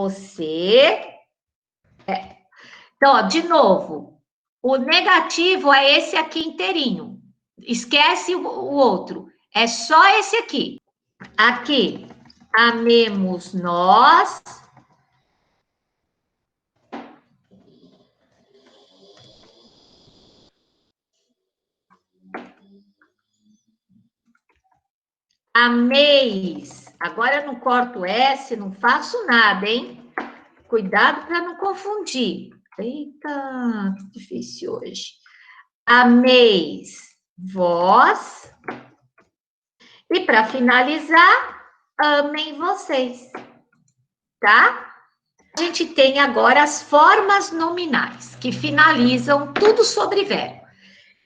Você. Então, ó, de novo, o negativo é esse aqui inteirinho. Esquece o outro. É só esse aqui. Aqui, amemos nós. Ameis. Agora eu não corto S, não faço nada, hein? Cuidado para não confundir. Eita, que difícil hoje. Ameis vós. E para finalizar, amem vocês. Tá? A gente tem agora as formas nominais, que finalizam tudo sobre verbo.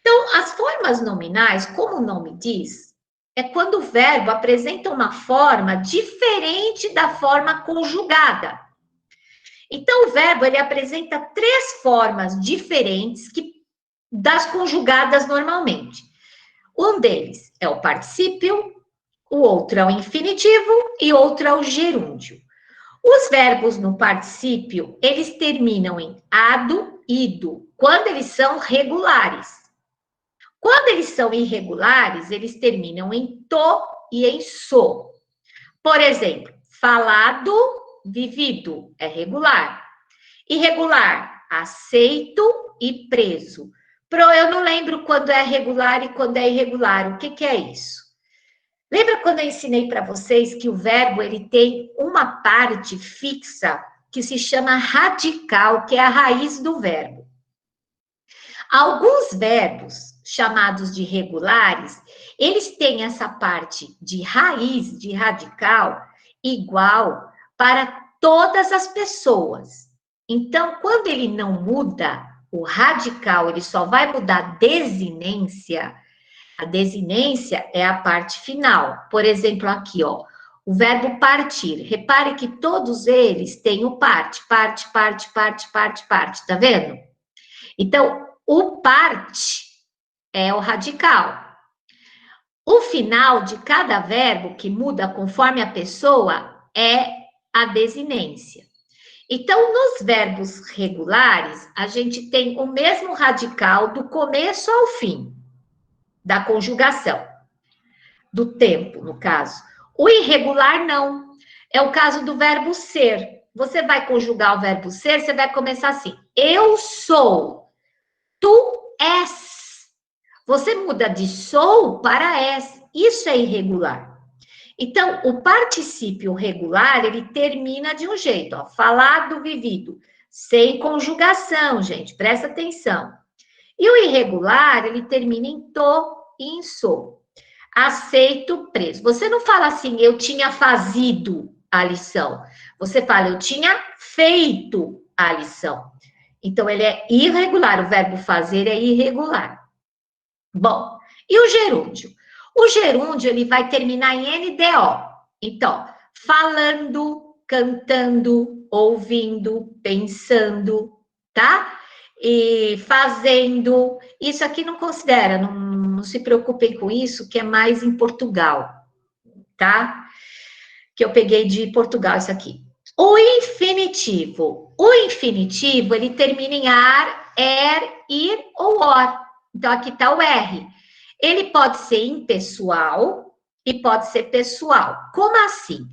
Então, as formas nominais, como o nome diz, é quando o verbo apresenta uma forma diferente da forma conjugada. Então, o verbo, ele apresenta 3 formas diferentes das conjugadas normalmente. Um deles é o particípio, o outro é o infinitivo e outro é o gerúndio. Os verbos no particípio, eles terminam em ado, ido, quando eles são regulares. Quando eles são irregulares, eles terminam em to e em so. Por exemplo, falado, vivido, é regular. Irregular, aceito e preso. Eu não lembro quando é regular e quando é irregular. O que é isso? Lembra quando eu ensinei para vocês que o verbo ele tem uma parte fixa que se chama radical, que é a raiz do verbo. Alguns verbos chamados de regulares, eles têm essa parte de raiz, de radical, igual para todas as pessoas. Então, quando ele não muda o radical, ele só vai mudar a desinência. A desinência é a parte final. Por exemplo, aqui, ó, o verbo partir. Repare que todos eles têm o parte, tá vendo? Então, o parte é o radical. O final de cada verbo que muda conforme a pessoa é a desinência. Então, nos verbos regulares, a gente tem o mesmo radical do começo ao fim da conjugação, do tempo, no caso. O irregular, não. É o caso do verbo ser. Você vai conjugar o verbo ser, você vai começar assim: eu sou, tu és. Você muda de sou para és. Isso é irregular. Então, o particípio regular, ele termina de um jeito, ó, falado, vivido, sem conjugação, gente, presta atenção. E o irregular, ele termina em to e em so. Aceito, preso. Você não fala assim, eu tinha fazido a lição. Você fala, eu tinha feito a lição. Então, ele é irregular, o verbo fazer é irregular. Bom, e o gerúndio? O gerúndio, ele vai terminar em NDO. Então, falando, cantando, ouvindo, pensando, tá? E fazendo. Isso aqui não considera, não se preocupem com isso, que é mais em Portugal, tá? Que eu peguei de Portugal isso aqui. O infinitivo. O infinitivo, ele termina em ar, ir ou or. Então, aqui está o R. Ele pode ser impessoal e pode ser pessoal. Como assim?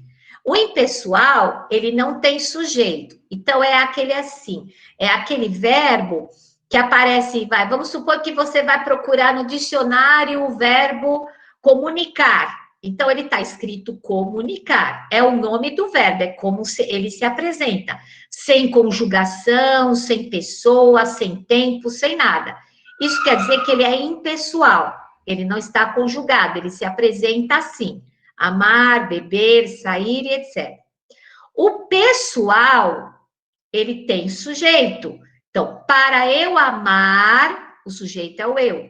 O impessoal, ele não tem sujeito. Então, é aquele assim. É aquele verbo que aparece, vamos supor que você vai procurar no dicionário o verbo comunicar. Então, ele está escrito comunicar. É o nome do verbo, é como ele se apresenta. Sem conjugação, sem pessoa, sem tempo, sem nada. Isso quer dizer que ele é impessoal. Ele não está conjugado, ele se apresenta assim. Amar, beber, sair e etc. O pessoal, ele tem sujeito. Então, para eu amar, o sujeito é o eu.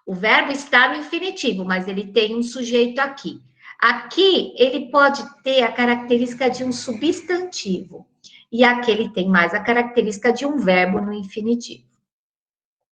O verbo está no infinitivo, mas ele tem um sujeito aqui. Aqui, ele pode ter a característica de um substantivo. E aqui ele tem mais a característica de um verbo no infinitivo.